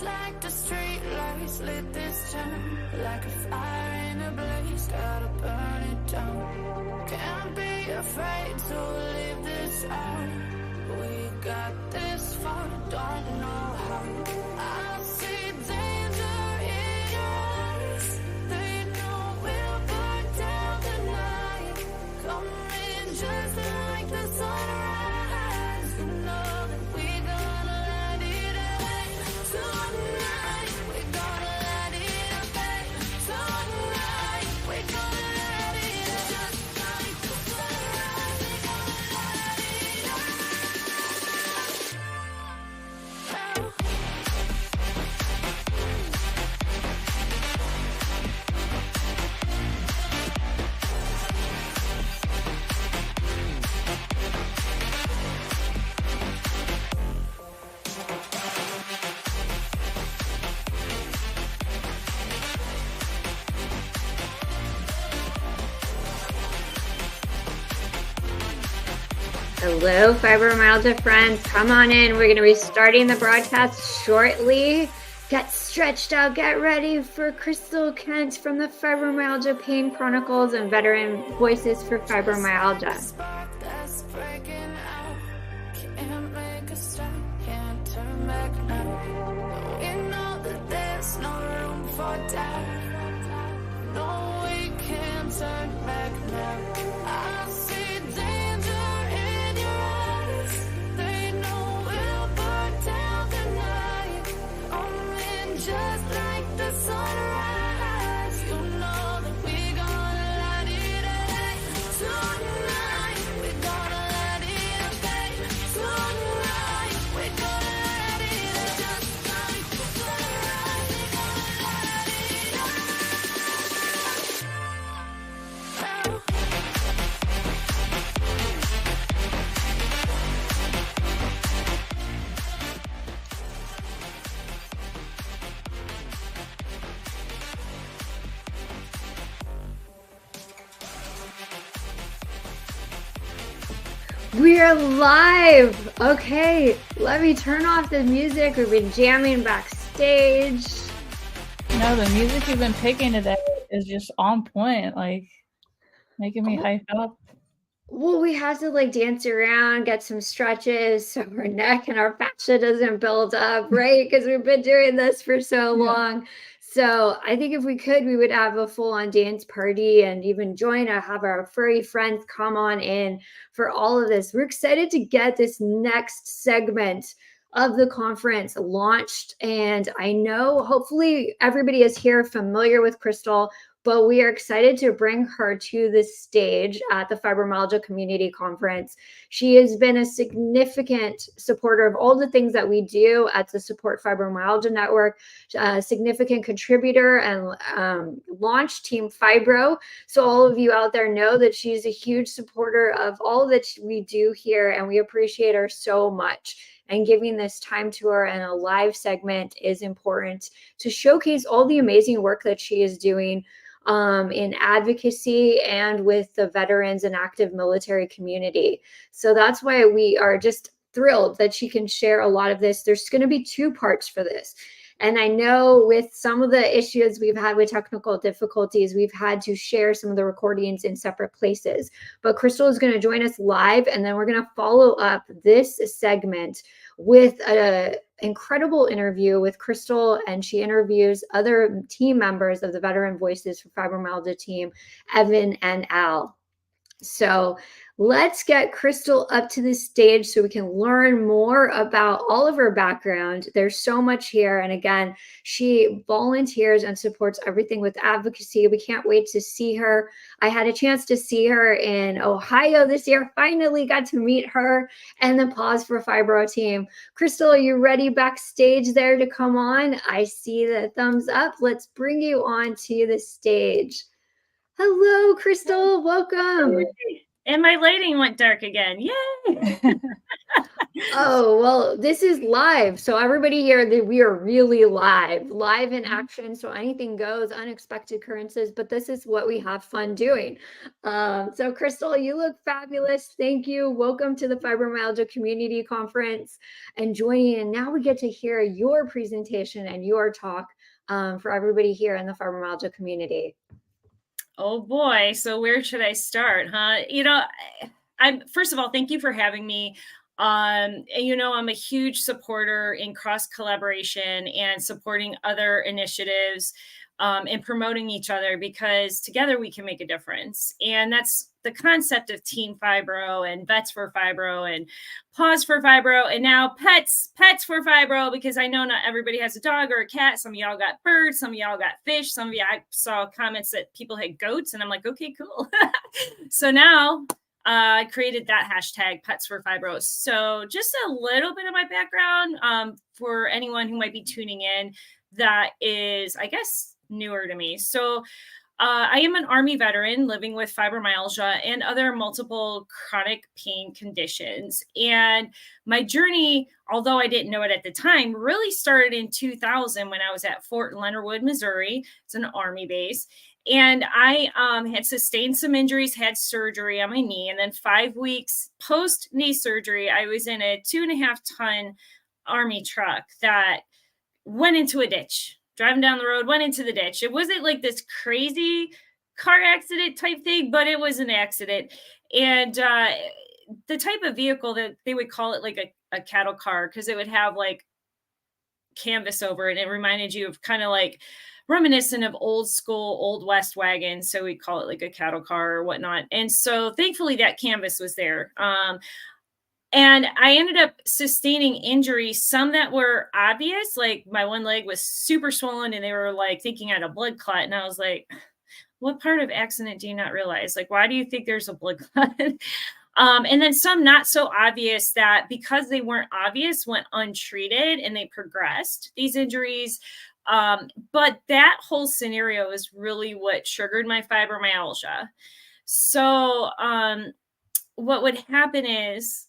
just like the street lights lit this town, like a fire in a blaze, gotta burn it down. Can't be afraid to leave this out. We got this far, don't know how. I see danger in your eyes. They know we'll burn down the night. Coming just like the sunrise. You know that we're gonna light it up. Tonight, we're gonna light it up. Tonight, we're gonna light it up. Just like the sunrise, we're gonna light it up. Hello, Fibromyalgia friends. Come on in. We're going to be starting the broadcast shortly. Get stretched out. Get ready for Kristal Kent from the Fibromyalgia Pain Chronicles and Veteran Voices for Fibromyalgia. Spark that's breaking out. Can't make a stop, can't turn back now. We know that there's no room for doubt. No, we can't turn back now. I see danger in your eyes. They know we'll burn down the night. Coming just like the sunrise. You know that we're gonna light it up. Tonight, we're gonna light it up. Tonight, we're gonna light it up. Just like the sunrise, we're gonna light it up. We're live. Okay, let me turn off the music. We've been jamming backstage. No, the music you've been picking today is just on point, like making me hype up. Well, we have to like dance around, get some stretches so our neck and our fascia doesn't build up, right? Because we've been doing this for so Yeah. long. So I think if we could, we would have a full-on dance party and even have our furry friends come on in for all of this. We're excited to get this next segment of the conference launched. And I know hopefully everybody is here familiar with Kristal, but we are excited to bring her to the stage at the Fibromyalgia Community Conference. She has been a significant supporter of all the things that we do at the Support Fibromyalgia Network, a significant contributor and launched Team Fibro. So all of you out there know that she's a huge supporter of all that we do here, and we appreciate her so much. And giving this time to her and a live segment is important to showcase all the amazing work that she is doing in advocacy and with the veterans and active military community. So that's why we are just thrilled that she can share a lot of this. There's going to be two parts for this. And I know with some of the issues we've had with technical difficulties, we've had to share some of the recordings in separate places. But Kristal is going to join us live, and then we're going to follow up this segment with an incredible interview with Kristal, and she interviews other team members of the Veteran Voices for Fibromyalgia team, Evan and Al. So let's get Kristal up to the stage so we can learn more about all of her background. There's so much here. And again, she volunteers and supports everything with advocacy. We can't wait to see her. I had a chance to see her in Ohio this year. Finally got to meet her and the Pause for Fibro team. Kristal, are you ready backstage there to come on? I see the thumbs up. Let's bring you on to the stage. Hello, Kristal. Welcome. And my lighting went dark again. Yay! Oh, well, this is live. So everybody here, that we are really live in action. So anything goes, unexpected occurrences, but this is what we have fun doing. So Kristal, you look fabulous. Thank you. Welcome to the Fibromyalgia Community Conference and joining. And now we get to hear your presentation and your talk for everybody here in the fibromyalgia community. Oh boy. So where should I start, huh? I'm first of all, thank you for having me. I'm a huge supporter in cross collaboration and supporting other initiatives and promoting each other, because together we can make a difference. And that's the concept of Team Fibro and Vets for Fibro and Pause for Fibro, and now Pets for Fibro, because I know not everybody has a dog or a cat. Some of y'all got birds, some of y'all got fish, some of y'all, I saw comments that people had goats, and I'm like, okay, cool. So now I created that hashtag Pets for Fibro. So just a little bit of my background for anyone who might be tuning in that is, I guess, newer to me. So I am an Army veteran living with fibromyalgia and other multiple chronic pain conditions. And my journey, although I didn't know it at the time, really started in 2000 when I was at Fort Leonard Wood, Missouri. It's an Army base. And I had sustained some injuries, had surgery on my knee. And then 5 weeks post knee surgery, I was in a 2.5 ton Army truck that went into a ditch. Driving down the road, went into the ditch. It wasn't like this crazy car accident type thing, but it was an accident. And the type of vehicle that they would call it, like a cattle car, because it would have like canvas over it. And it reminded you of kind of like reminiscent of old school, old West wagons. So we call it like a cattle car or whatnot. And so thankfully that canvas was there. And I ended up sustaining injuries, some that were obvious, like my one leg was super swollen and they were like thinking I had a blood clot. And I was like, what part of accident do you not realize? Like, why do you think there's a blood clot? And then some not so obvious that because they weren't obvious, went untreated and they progressed, these injuries. But that whole scenario is really what triggered my fibromyalgia. So what would happen is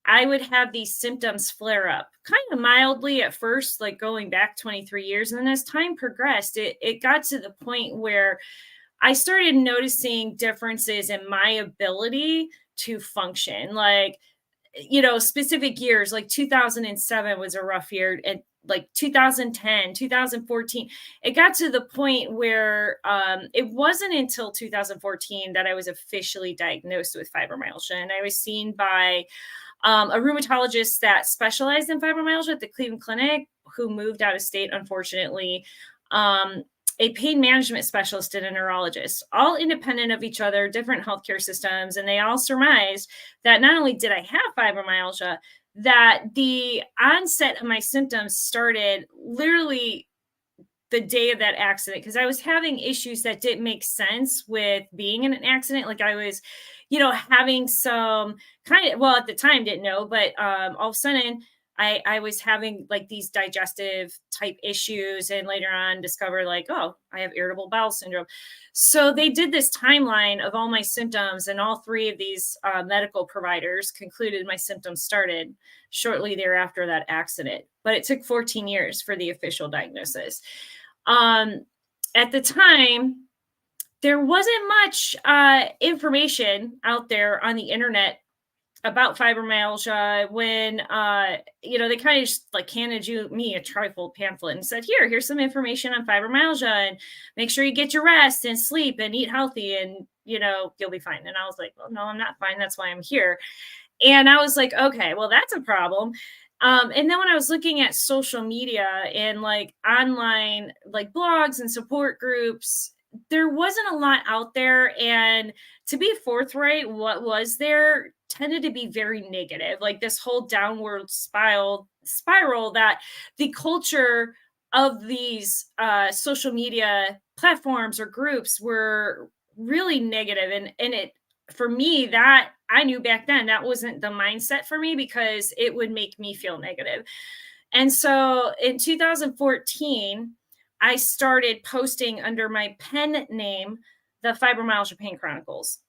I would have these symptoms flare up kind of mildly at first, like going back 23 years. And then as time progressed, it got to the point where I started noticing differences in my ability to function. Like, specific years, like 2007 was a rough year, and like 2010, 2014, it got to the point where it wasn't until 2014 that I was officially diagnosed with fibromyalgia. And I was seen by a rheumatologist that specialized in fibromyalgia at the Cleveland Clinic, who moved out of state, unfortunately, a pain management specialist and a neurologist, all independent of each other, different healthcare systems. And they all surmised that not only did I have fibromyalgia, that the onset of my symptoms started literally the day of that accident, because I was having issues that didn't make sense with being in an accident. Like I was, having some kind of, well, at the time didn't know, but all of a sudden I was having like these digestive type issues, and later on discovered like, oh, I have irritable bowel syndrome. So they did this timeline of all my symptoms, and all three of these medical providers concluded my symptoms started shortly thereafter that accident. But it took 14 years for the official diagnosis. At the time, there wasn't much information out there on the internet about fibromyalgia when, they kind of just like handed me a trifold pamphlet and said, here's some information on fibromyalgia, and make sure you get your rest and sleep and eat healthy, and, you'll be fine. And I was like, well, no, I'm not fine. That's why I'm here. And I was like, okay, well, that's a problem. And then when I was looking at social media and like online, like blogs and support groups, there wasn't a lot out there. And to be forthright, what was there tended to be very negative, like this whole downward spiral that the culture of these social media platforms or groups were really negative. And it, for me, that I knew back then that wasn't the mindset for me, because it would make me feel negative. And so in 2014, I started posting under my pen name, the Fibromyalgia Pain Chronicles.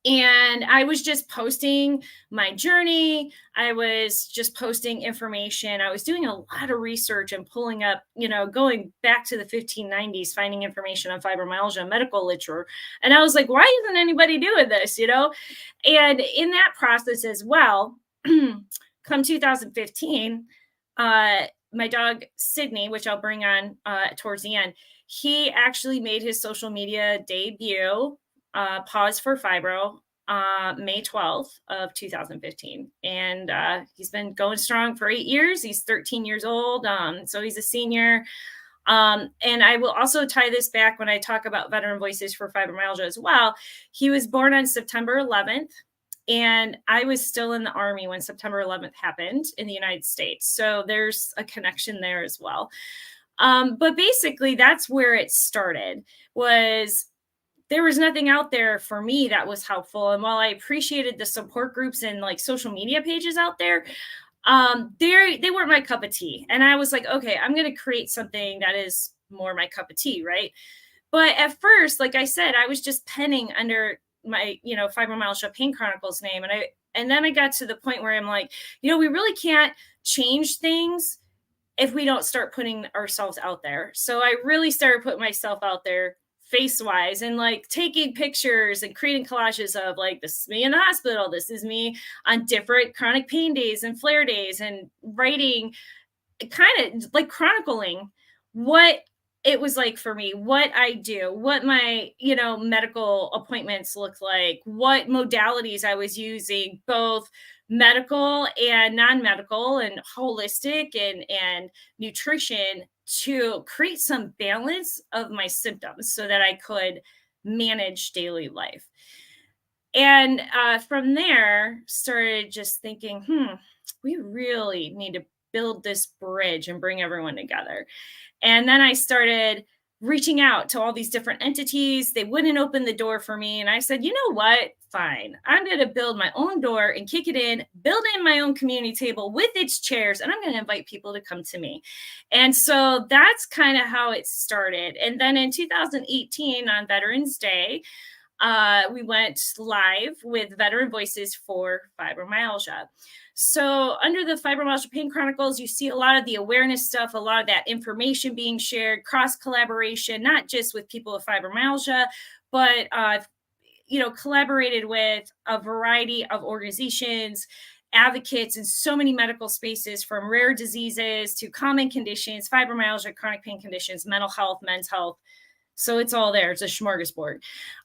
And I was just posting my journey. I was just posting information. I was doing a lot of research and pulling up, going back to the 1590s, finding information on fibromyalgia, medical literature. And I was like, why isn't anybody doing this, And in that process as well, come 2015, my dog, Sydney, which I'll bring on towards the end, he actually made his social media debut, Pause for Fibro, May 12th of 2015. And he's been going strong for 8 years. He's 13 years old. So he's a senior. And I will also tie this back when I talk about Veteran Voices for Fibromyalgia as well. He was born on September 11th. And I was still in the Army when September 11th happened in the United States. So there's a connection there as well. But basically, that's where it started, there was nothing out there for me that was helpful. And while I appreciated the support groups and like social media pages out there, they weren't my cup of tea. And I was like, okay, I'm going to create something that is more my cup of tea, right? But at first, like I said, I was just penning under my, Fibromyalgia Pain Chronicles name. And then I got to the point where I'm like, we really can't change things if we don't start putting ourselves out there. So I really started putting myself out there face-wise and like taking pictures and creating collages of like, this is me in the hospital. This is me on different chronic pain days and flare days, and writing, kind of like chronicling what it was like for me, what I do, what my, medical appointments look like, what modalities I was using, both medical and non-medical and holistic and nutrition, to create some balance of my symptoms so that I could manage daily life. And from there, started just thinking, we really need to build this bridge and bring everyone together. And then I started reaching out to all these different entities. They wouldn't open the door for me. And I said, you know what? Fine. I'm going to build my own door and kick it in, build in my own community table with its chairs, and I'm going to invite people to come to me. And so that's kind of how it started. And then in 2018, on Veterans Day, we went live with Veteran Voices for Fibromyalgia. So under the Fibromyalgia Pain Chronicles, you see a lot of the awareness stuff, a lot of that information being shared, cross collaboration, not just with people with fibromyalgia, but collaborated with a variety of organizations, advocates in so many medical spaces, from rare diseases to common conditions, fibromyalgia, chronic pain conditions, mental health, men's health. So it's all there. It's a smorgasbord.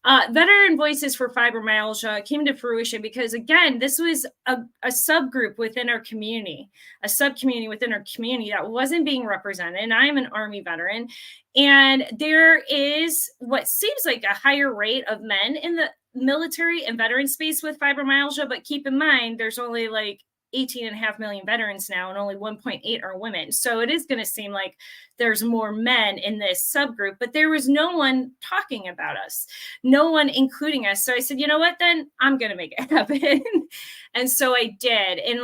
Veteran Voices for Fibromyalgia came to fruition because, again, this was a subgroup within our community, a subcommunity within our community that wasn't being represented. And I'm an Army veteran. And there is what seems like a higher rate of men in the military and veteran space with fibromyalgia. But keep in mind, there's only like 18.5 million veterans now, and only 1.8 are women. So it is going to seem like there's more men in this subgroup, but there was no one talking about us, no one including us. So I said, you know what, then I'm going to make it happen. And so I did. And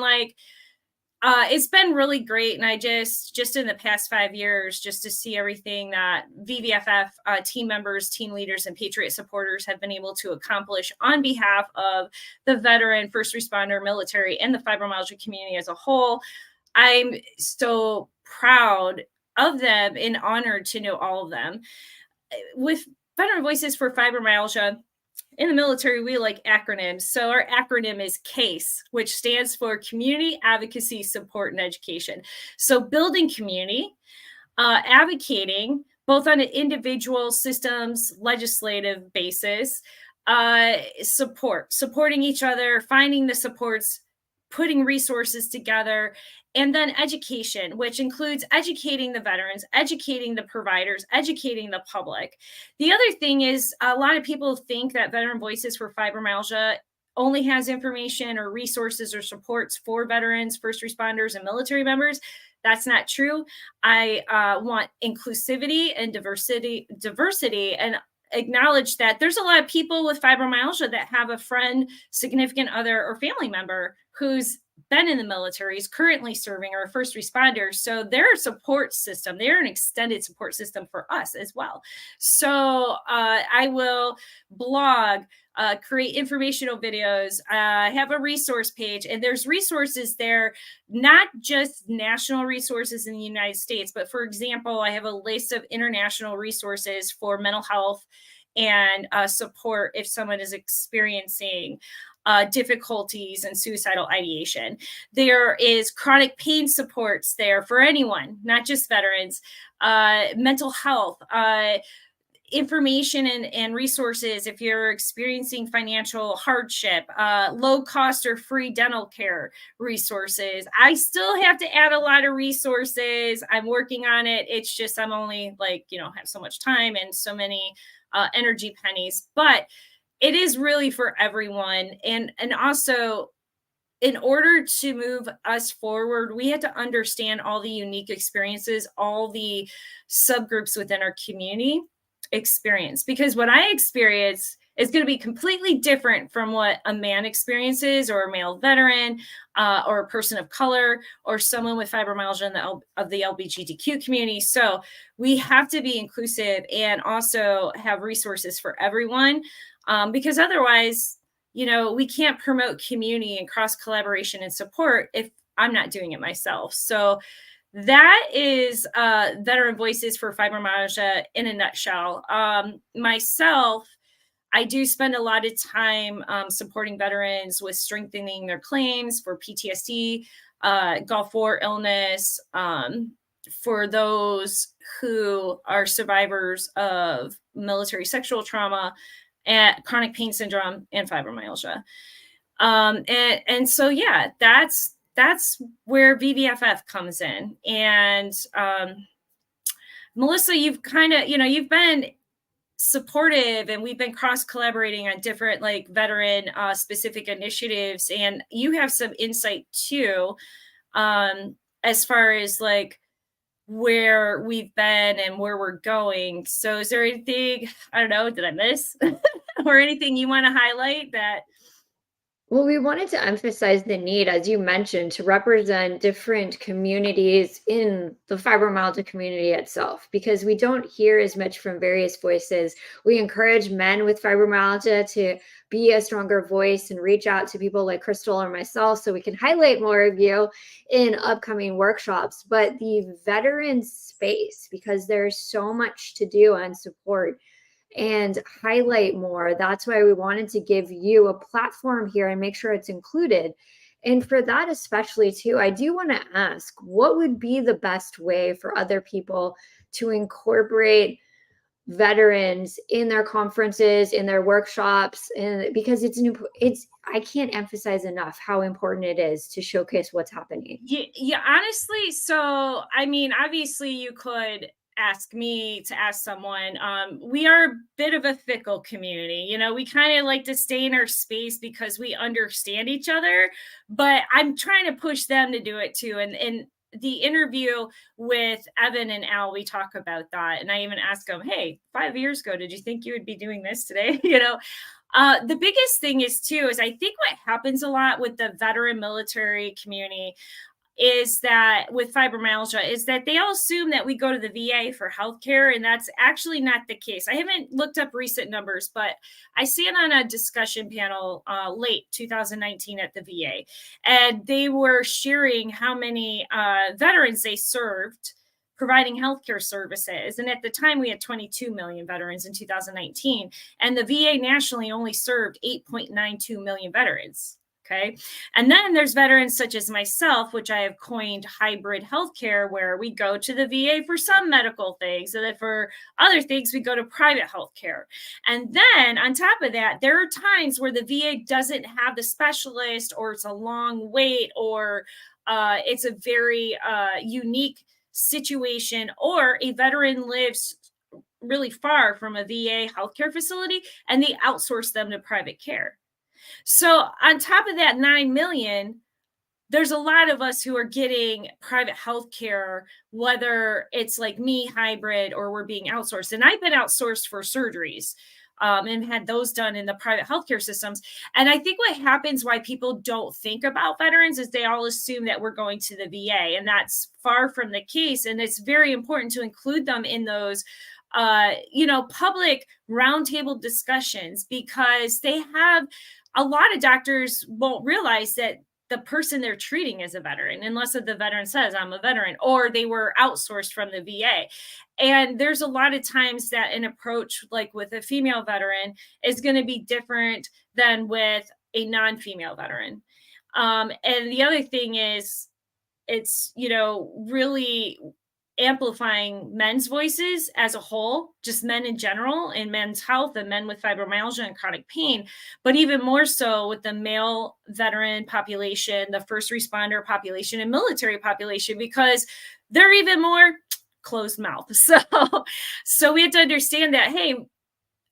it's been really great. And I just in the past 5 years, just to see everything that VVFF team members, team leaders, and Patriot supporters have been able to accomplish on behalf of the veteran, first responder, military, and the fibromyalgia community as a whole. I'm so proud of them and honored to know all of them. With Veteran Voices for Fibromyalgia, in the military, we like acronyms. So our acronym is CASE, which stands for Community Advocacy, Support, and Education. So building community, advocating, both on an individual, systems, legislative basis, supporting each other, finding the supports, putting resources together, and then education, which includes educating the veterans, educating the providers, educating the public. The other thing is, a lot of people think that Veteran Voices for Fibromyalgia only has information or resources or supports for veterans, first responders, and military members. That's not true. I want inclusivity and diversity, and acknowledge that there's a lot of people with fibromyalgia that have a friend, significant other, or family member who's been in the military, is currently serving, or a first responder. So they're a support system. They're an extended support system for us as well. So I will blog, create informational videos, have a resource page, and there's resources there, not just national resources in the United States, but for example, I have a list of international resources for mental health and support if someone is experiencing difficulties and suicidal ideation. There is chronic pain supports there for anyone, not just veterans, mental health, information and resources if you're experiencing financial hardship, low cost or free dental care resources. I still have to add a lot of resources. I'm working on it. It's just I'm only have so much time and so many energy pennies, but it is really for everyone. And also, in order to move us forward, we had to understand all the unique experiences, all the subgroups within our community experience, because what I experience is going to be completely different from what a man experiences, or a male veteran, or a person of color, or someone with fibromyalgia of the LGBTQ community. So we have to be inclusive and also have resources for everyone, because otherwise, we can't promote community and cross collaboration and support if I'm not doing it myself. So that is Veteran Voices for Fibromyalgia in a nutshell. Myself, I do spend a lot of time supporting veterans with strengthening their claims for PTSD, Gulf War illness, for those who are survivors of military sexual trauma, and chronic pain syndrome, and fibromyalgia. And so, yeah, that's where VVFF comes in. And Melissa, you've kind of, you've been supportive, and we've been cross collaborating on different veteran specific initiatives, and you have some insight too, as far as where we've been and where we're going. So is there anything, I don't know, did I miss or anything you want to highlight that? Well, we wanted to emphasize the need, as you mentioned, to represent different communities in the fibromyalgia community itself, because we don't hear as much from various voices. We encourage men with fibromyalgia to be a stronger voice and reach out to people like Kristal or myself so we can highlight more of you in upcoming workshops. But the veteran space, because there's so much to do and support and highlight more. That's why we wanted to give you a platform here and make sure it's included. And for that especially too, I do want to ask, what would be the best way for other people to incorporate veterans in their conferences, in their workshops? And because I can't emphasize enough how important it is to showcase what's happening. Yeah, honestly. So, I mean, obviously you could ask me to ask someone. We are a bit of a fickle community. We kind of like to stay in our space because we understand each other, but I'm trying to push them to do it too. And the interview with Evan and Al, we talk about that. And I even asked them, hey, 5 years ago, did you think you would be doing this today? The biggest thing is I think what happens a lot with the veteran military community is that with fibromyalgia is that they all assume that we go to the VA for healthcare, and that's actually not the case. I haven't looked up recent numbers, but I sat on a discussion panel late 2019 at the VA, and they were sharing how many veterans they served providing healthcare services. And at the time, we had 22 million veterans in 2019, and the VA nationally only served 8.92 million veterans. Okay. And then there's veterans such as myself, which I have coined hybrid healthcare, where we go to the VA for some medical things, and then for other things, we go to private healthcare. And then on top of that, there are times where the VA doesn't have the specialist, or it's a long wait, or it's a very unique situation, or a veteran lives really far from a VA healthcare facility and they outsource them to private care. So on top of that 9 million, there's a lot of us who are getting private health care, whether it's like me, hybrid, or we're being outsourced. And I've been outsourced for surgeries. and had those done in the private healthcare systems. And I think what happens, why people don't think about veterans, is they all assume that we're going to the VA, and that's far from the case. And it's very important to include them in those public roundtable discussions, because they have, a lot of doctors won't realize that the person they're treating is a veteran, unless the veteran says, I'm a veteran, or they were outsourced from the VA. And there's a lot of times that an approach like with a female veteran is going to be different than with a non-female veteran. And the other thing is, it's, really amplifying men's voices as a whole, just men in general, and men's health, and men with fibromyalgia and chronic pain, but even more so with the male veteran population, the first responder population, and military population, because they're even more closed mouth. So we have to understand that, hey,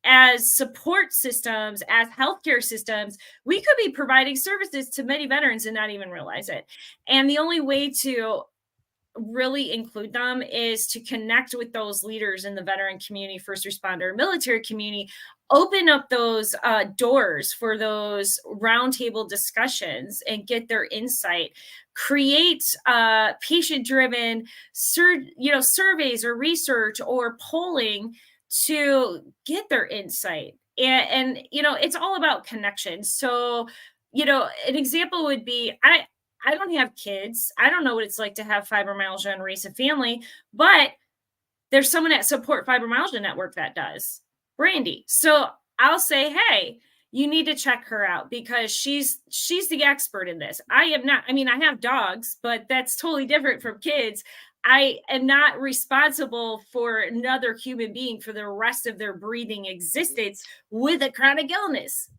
as support systems, as healthcare systems, we could be providing services to many veterans and not even realize it. And the only way to really include them is to connect with those leaders in the veteran community, first responder, military community, open up those doors for those roundtable discussions and get their insight, create patient-driven surveys or research or polling to get their insight. And it's all about connection. So, an example would be, I don't have kids. I don't know what it's like to have fibromyalgia and raise a family, but there's someone at Support Fibromyalgia Network that does, Brandy. So I'll say, hey, you need to check her out, because she's the expert in this. I am not. I mean, I have dogs, but that's totally different from kids. I am not responsible for another human being for the rest of their breathing existence with a chronic illness,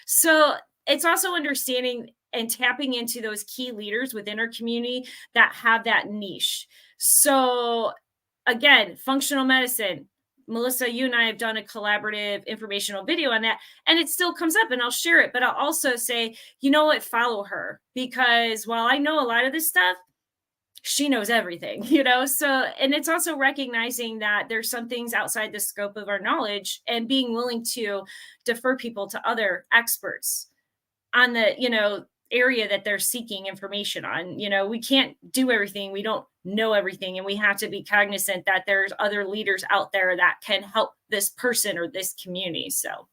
So it's also understanding and tapping into those key leaders within our community that have that niche. So again, functional medicine. Melissa, you and I have done a collaborative informational video on that, and it still comes up, and I'll share it. But I'll also say, you know what, follow her, because while I know a lot of this stuff, she knows everything, So, and it's also recognizing that there's some things outside the scope of our knowledge, and being willing to defer people to other experts on the, area that they're seeking information on. We can't do everything. We don't know everything. And we have to be cognizant that there's other leaders out there that can help this person or this community. So.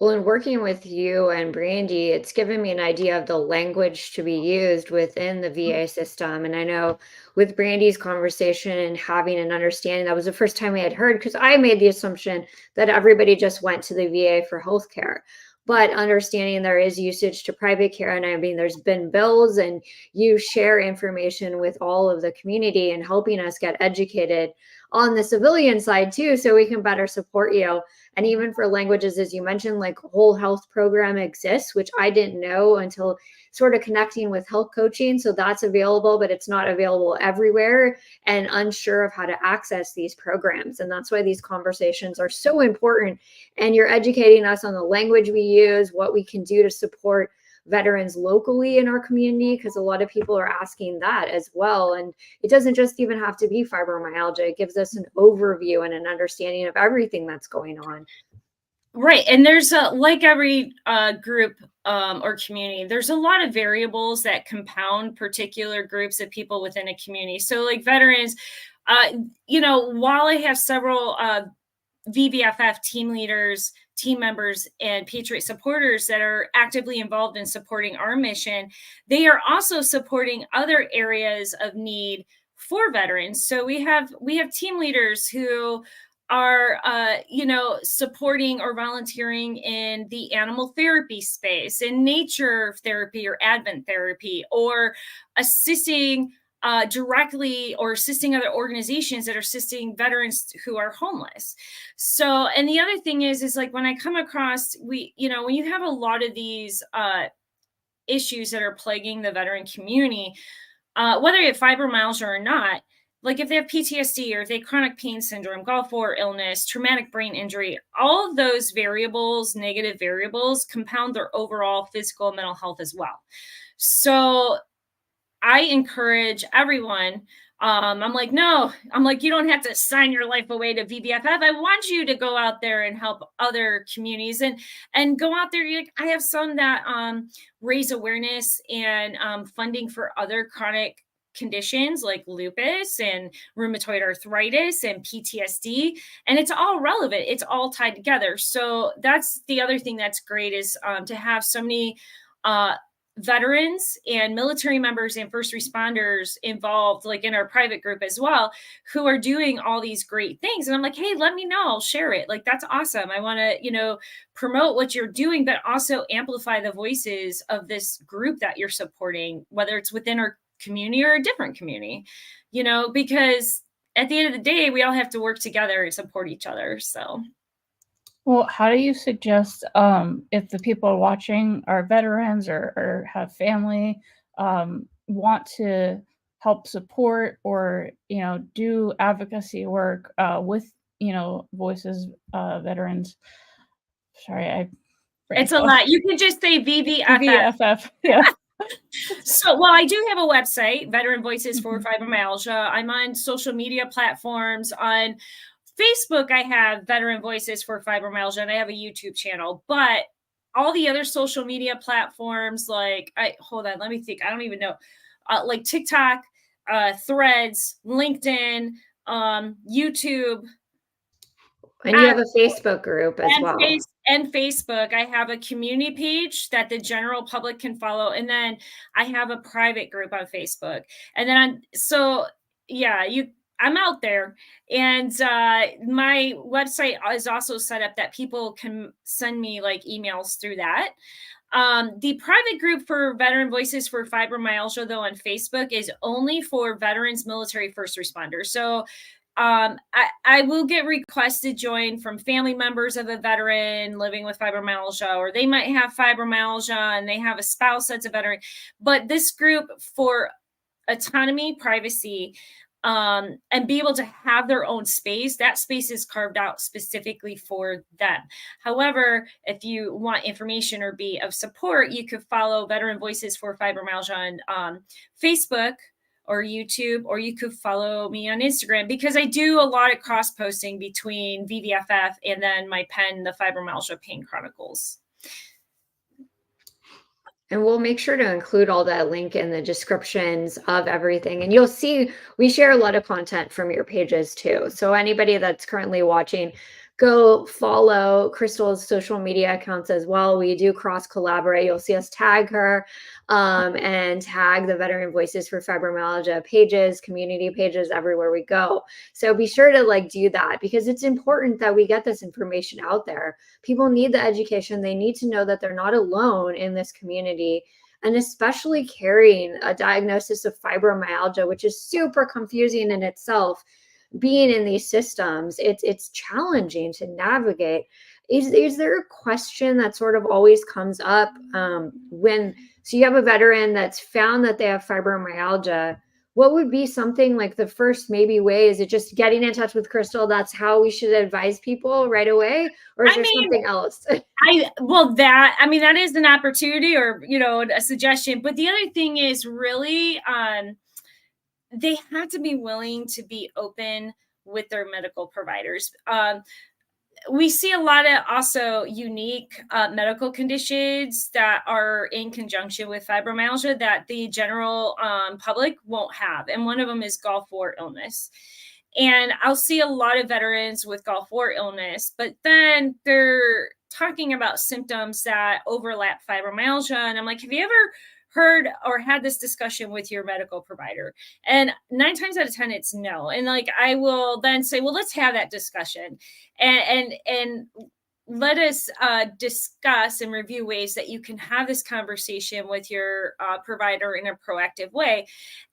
Well, in working with you and Brandy, it's given me an idea of the language to be used within the VA system. And I know with Brandy's conversation and having an understanding, that was the first time we had heard, because I made the assumption that everybody just went to the VA for healthcare. But understanding there is usage to private care. And I mean, there's been bills, and you share information with all of the community and helping us get educated on the civilian side too, so we can better support you. And even for languages, as you mentioned, like whole health program exists, which I didn't know until sort of connecting with health coaching. So that's available, but it's not available everywhere, and unsure of how to access these programs. And that's why these conversations are so important. And you're educating us on the language we use, what we can do to support veterans locally in our community, because a lot of people are asking that as well. And it doesn't just even have to be fibromyalgia. It gives us an overview and an understanding of everything that's going on. Right. And there's like every group or community, there's a lot of variables that compound particular groups of people within a community. So like veterans, while I have several VBFF team leaders, team members, and Patriot supporters that are actively involved in supporting our mission, they are also supporting other areas of need for veterans. So we have team leaders who are, supporting or volunteering in the animal therapy space, in nature therapy or advent therapy, or assisting directly, or assisting other organizations that are assisting veterans who are homeless. So, and the other thing is like when I come across, when you have a lot of these issues that are plaguing the veteran community, whether you have fibromyalgia or not, like if they have PTSD, or if they have chronic pain syndrome, Gulf War illness, traumatic brain injury, all of those variables, negative variables, compound their overall physical and mental health as well. So I encourage everyone, I'm like, no, I'm like, you don't have to sign your life away to VBFF. I want you to go out there and help other communities and go out there. I have some that raise awareness and funding for other chronic conditions like lupus and rheumatoid arthritis and PTSD. And it's all relevant. It's all tied together. So that's the other thing that's great is to have so many veterans and military members and first responders involved, like in our private group as well, who are doing all these great things. And I'm like, hey, let me know. I'll share it. Like, that's awesome. I want to, promote what you're doing, but also amplify the voices of this group that you're supporting, whether it's within our community or a different community, because at the end of the day, we all have to work together and support each other. So. Well, how do you suggest if the people watching are veterans or have family, want to help support or, do advocacy work with, Voices Veterans? Sorry, it's a lot. You can just say VVFF. VVFF, yeah. So, I do have a website, Veteran Voices for Fibromyalgia. I'm on social media platforms. On Facebook, I have Veteran Voices for Fibromyalgia, and I have a YouTube channel. But all the other social media platforms, hold on, let me think. I don't even know. Like TikTok, Threads, LinkedIn, YouTube. And you have a Facebook group as well. And Facebook, I have a community page that the general public can follow. And then I have a private group on Facebook. And then I'm out there. And my website is also set up that people can send me emails through that. The private group for Veteran Voices for Fibromyalgia, though, on Facebook is only for veterans, military, first responders. So I will get requests to join from family members of a veteran living with fibromyalgia, or they might have fibromyalgia and they have a spouse that's a veteran. But this group, for autonomy, privacy, and be able to have their own space, that space is carved out specifically for them. However, if you want information or be of support, you could follow Veteran Voices for Fibromyalgia on Facebook or YouTube, or you could follow me on Instagram, because I do a lot of cross posting between VVFF and then my pen, the Fibromyalgia Pain Chronicles. And we'll make sure to include all that link in the descriptions of everything. And you'll see we share a lot of content from your pages too. So anybody that's currently watching, go follow Kristal's social media accounts as well. We do cross collaborate. You'll see us tag her and tag the Veteran Voices for Fibromyalgia pages, community pages, everywhere we go. So be sure to do that, because it's important that we get this information out there. People need the education. They need to know that they're not alone in this community, and especially carrying a diagnosis of fibromyalgia, which is super confusing in itself. Being in these systems, it's challenging to navigate. Is there a question that sort of always comes up so you have a veteran that's found that they have fibromyalgia? What would be something like the first maybe way? Is it just getting in touch with Kristal? That's how we should advise people right away? Or is there something else? That is an opportunity or, a suggestion. But the other thing is really, they have to be willing to be open with their medical providers. We see a lot of also unique medical conditions that are in conjunction with fibromyalgia that the general public won't have. And one of them is Gulf War illness. And I'll see a lot of veterans with Gulf War illness, but then they're talking about symptoms that overlap fibromyalgia. And I'm like, have you ever heard or had this discussion with your medical provider? And 9 times out of 10, it's no. And I will then say, well, let's have that discussion and let us discuss and review ways that you can have this conversation with your provider in a proactive way.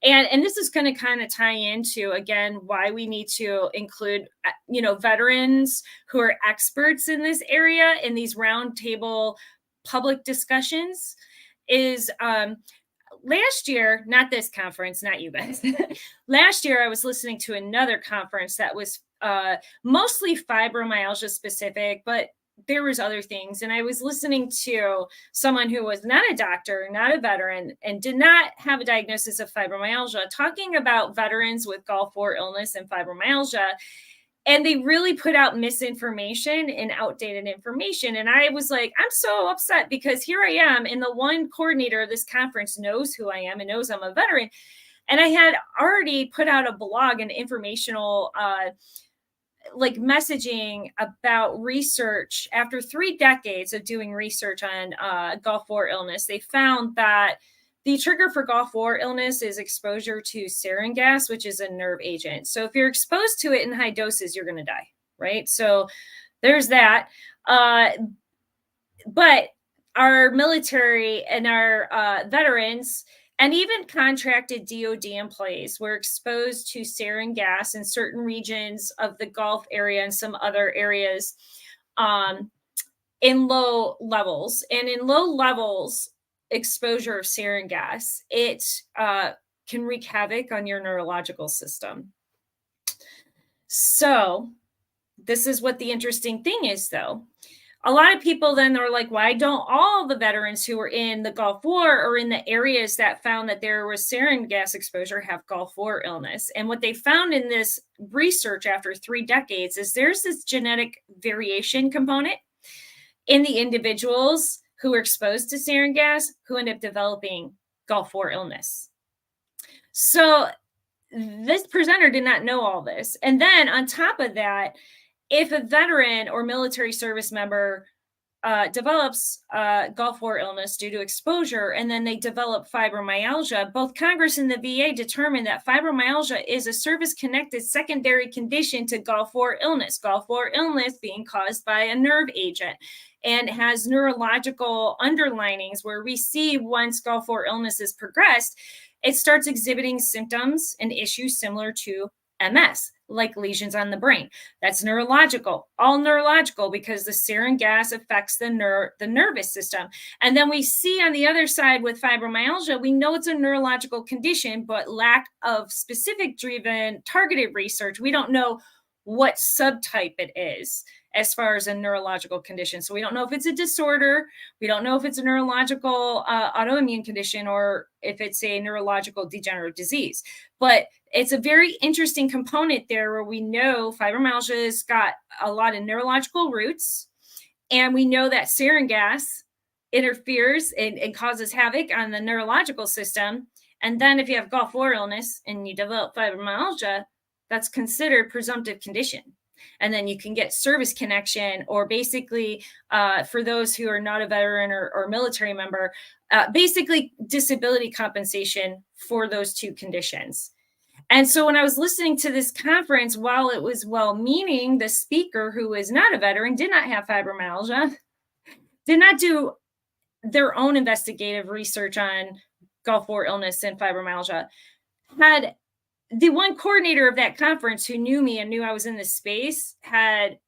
And this is going to kind of tie into, again, why we need to include, veterans who are experts in this area in these roundtable public discussions. Is last year, not this conference, not you guys. Last year, I was listening to another conference that was mostly fibromyalgia specific, but there was other things. And I was listening to someone who was not a doctor, not a veteran, and did not have a diagnosis of fibromyalgia, talking about veterans with Gulf War illness and fibromyalgia. And they really put out misinformation and outdated information. And I was like, I'm so upset, because here I am, and the one coordinator of this conference knows who I am and knows I'm a veteran. And I had already put out a blog and informational like messaging about research. After 3 decades of doing research on Gulf War illness, they found that the trigger for Gulf War illness is exposure to sarin gas, which is a nerve agent. So if you're exposed to it in high doses, you're going to die, right? So there's that. But our military and our veterans and even contracted DOD employees were exposed to sarin gas in certain regions of the Gulf area and some other areas in low levels. And in low levels, exposure of sarin gas, it can wreak havoc on your neurological system. So this is what the interesting thing is, though. A lot of people then are like, why don't all the veterans who were in the Gulf War or in the areas that found that there was sarin gas exposure have Gulf War illness? And what they found in this research after 3 decades is there's this genetic variation component in the individuals who were exposed to sarin gas who end up developing Gulf War illness. So this presenter did not know all this. And then on top of that, if a veteran or military service member develops Gulf War illness due to exposure, and then they develop fibromyalgia, both Congress and the VA determined that fibromyalgia is a service-connected secondary condition to Gulf War illness being caused by a nerve agent, and has neurological underlinings where we see once Gulf War illness is progressed, it starts exhibiting symptoms and issues similar to MS, like lesions on the brain. That's neurological, all neurological, because the sarin gas affects the nervous system. And then we see on the other side with fibromyalgia, we know it's a neurological condition, but lack of specific driven targeted research. We don't know what subtype it is as far as a neurological condition. So we don't know if it's a disorder. We don't know if it's a neurological autoimmune condition or if it's a neurological degenerative disease. But it's a very interesting component there where we know fibromyalgia has got a lot of neurological roots. And we know that sarin gas interferes and causes havoc on the neurological system. And then if you have Gulf War illness and you develop fibromyalgia, that's considered presumptive condition. And then you can get service connection, or basically for those who are not a veteran or military member, basically disability compensation for those 2 conditions. And so when I was listening to this conference, while it was well-meaning, the speaker, who is not a veteran, did not have fibromyalgia, did not do their own investigative research on Gulf War illness and fibromyalgia, had the one coordinator of that conference who knew me and knew I was in this space had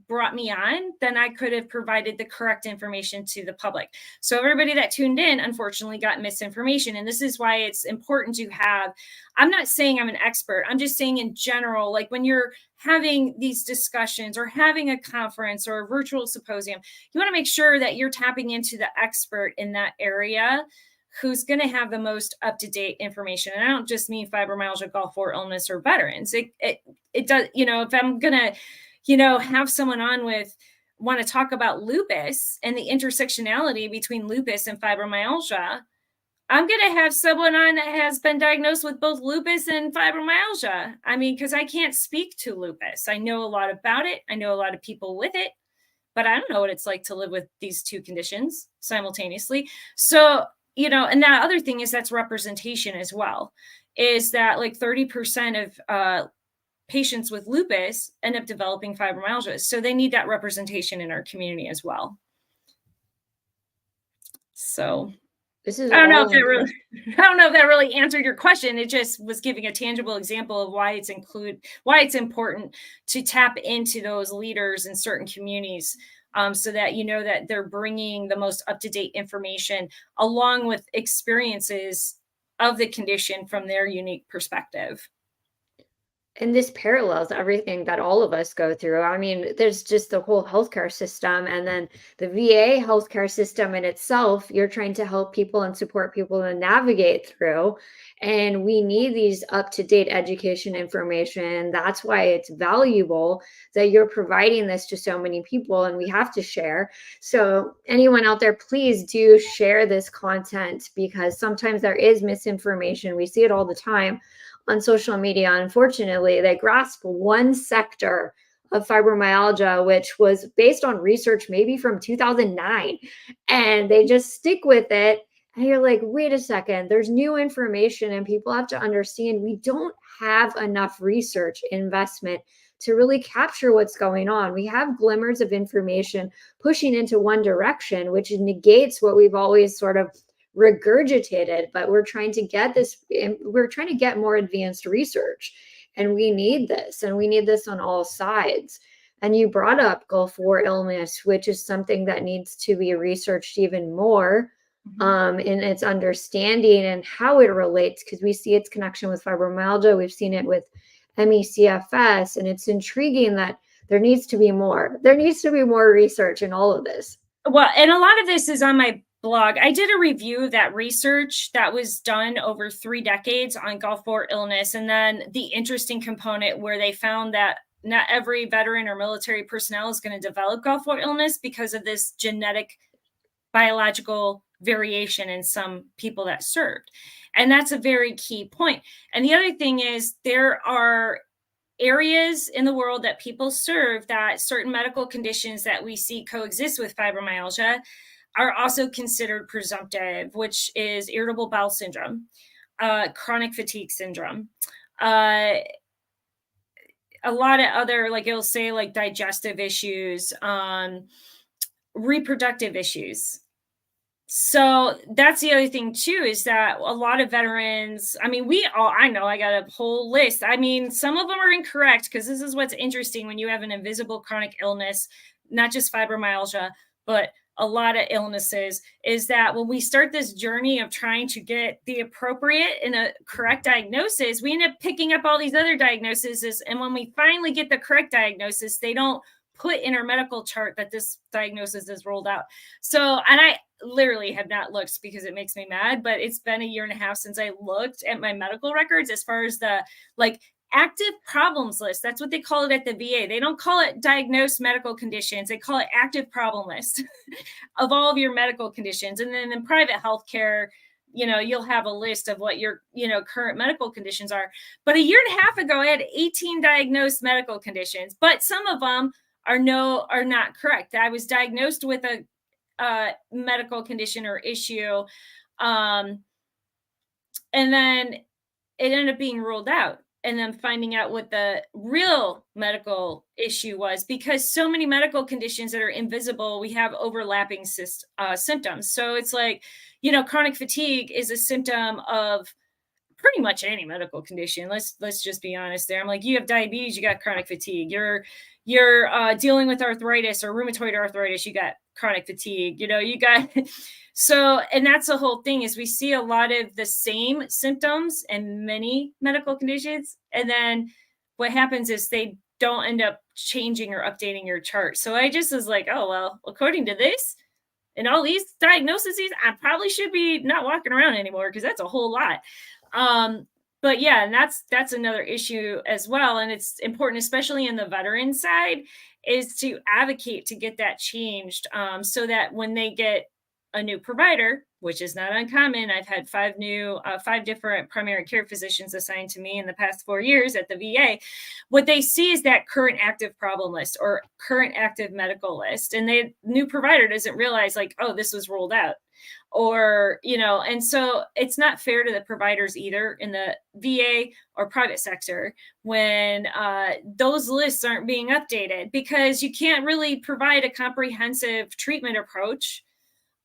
brought me on, then I could have provided the correct information to the public. So everybody that tuned in, unfortunately, got misinformation. And this is why it's important to have, I'm not saying I'm an expert, I'm just saying in general, like when you're having these discussions or having a conference or a virtual symposium, you want to make sure that you're tapping into the expert in that area who's going to have the most up-to-date information. And I don't just mean fibromyalgia, Gulf War illness, or veterans. It does, if I'm going to, have someone on want to talk about lupus and the intersectionality between lupus and fibromyalgia, I'm going to have someone on that has been diagnosed with both lupus and fibromyalgia. I mean, because I can't speak to lupus. I know a lot about it. I know a lot of people with it, but I don't know what it's like to live with these 2 conditions simultaneously. So, and that other thing is that's representation as well, is that like 30% of patients with lupus end up developing fibromyalgia. So they need that representation in our community as well. So this is I don't know if that really answered your question. It just was giving a tangible example of why it's important to tap into those leaders in certain communities, so that that they're bringing the most up-to-date information along with experiences of the condition from their unique perspective. And this parallels everything that all of us go through. I mean, there's just the whole healthcare system, and then the VA healthcare system in itself, you're trying to help people and support people to navigate through. And we need these up-to-date education information. That's why it's valuable that you're providing this to so many people, and we have to share. So anyone out there, please do share this content, because sometimes there is misinformation. We see it all the time on social media. Unfortunately, they grasp one sector of fibromyalgia, which was based on research maybe from 2009, and they just stick with it. And you're like, wait a second, there's new information, and people have to understand we don't have enough research investment to really capture what's going on. We have glimmers of information pushing into one direction, which negates what we've always sort of regurgitated, but we're trying to get more advanced research, and we need this, and we need this on all sides. And you brought up Gulf War illness, which is something that needs to be researched even more in its understanding and how it relates, because we see its connection with fibromyalgia. We've seen it with ME/CFS, and it's intriguing that there needs to be more research in all of this. Well, and a lot of this is on my blog. I did a review of that research that was done over 3 decades on Gulf War illness. And then the interesting component where they found that not every veteran or military personnel is going to develop Gulf War illness because of this genetic biological variation in some people that served. And that's a very key point. And the other thing is, there are areas in the world that people serve that certain medical conditions that we see coexist with fibromyalgia are also considered presumptive, which is irritable bowel syndrome, chronic fatigue syndrome, a lot of other, like it'll say like digestive issues, reproductive issues. So that's the other thing too, is that a lot of veterans, I mean, I know I got a whole list. I mean, some of them are incorrect, because this is what's interesting when you have an invisible chronic illness, not just fibromyalgia, but a lot of illnesses, is that when we start this journey of trying to get the appropriate and a correct diagnosis, we end up picking up all these other diagnoses. And when we finally get the correct diagnosis, they don't put in our medical chart that this diagnosis is rolled out. So, and I literally have not looked, because it makes me mad, but it's been 1.5 years since I looked at my medical records as far as the active problems list. That's what they call it at the VA. They don't call it diagnosed medical conditions. They call it active problem list of all of your medical conditions. And then in private healthcare, you'll have a list of what your, current medical conditions are. But 1.5 years ago, I had 18 diagnosed medical conditions, but some of them are not correct. I was diagnosed with a medical condition or issue. And then it ended up being ruled out, and then finding out what the real medical issue was, because so many medical conditions that are invisible, we have overlapping symptoms. So it's like, chronic fatigue is a symptom of pretty much any medical condition. Let's just be honest there. I'm like, you have diabetes, you got chronic fatigue. You're dealing with arthritis or rheumatoid arthritis, you got chronic fatigue. You got so, and that's the whole thing, is we see a lot of the same symptoms in many medical conditions, and then what happens is they don't end up changing or updating your chart. So I just was like, oh well, according to this and all these diagnoses, I probably should be not walking around anymore, because that's a whole lot. But yeah, and that's another issue as well. And it's important, especially in the veteran side, is to advocate to get that changed, so that when they get a new provider, which is not uncommon. I've had 5 different primary care physicians assigned to me in the past 4 years at the VA. What they see is that current active problem list or current active medical list. And the new provider doesn't realize like, oh, this was rolled out. Or, and so it's not fair to the providers either in the VA or private sector when those lists aren't being updated, because you can't really provide a comprehensive treatment approach,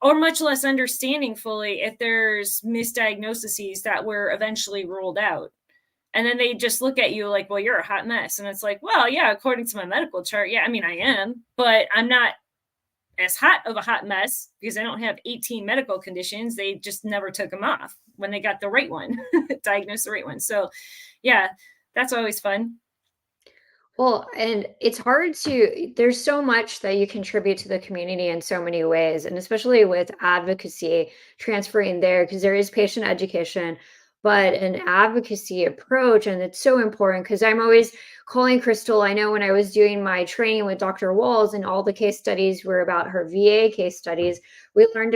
or much less understanding fully if there's misdiagnoses that were eventually ruled out. And then they just look at you like, well, you're a hot mess. And it's like, well, yeah, according to my medical chart, yeah, I mean, I am, but I'm not as hot of a hot mess because I don't have 18 medical conditions. They just never took them off when they got the right one, diagnosed the right one. So yeah, that's always fun. Well, and it's hard there's so much that you contribute to the community in so many ways, and especially with advocacy, transferring there, because there is patient education, but an advocacy approach. And it's so important because I'm always calling Crystal. I know when I was doing my training with Dr. Walls and all the case studies were about her VA case studies, I learned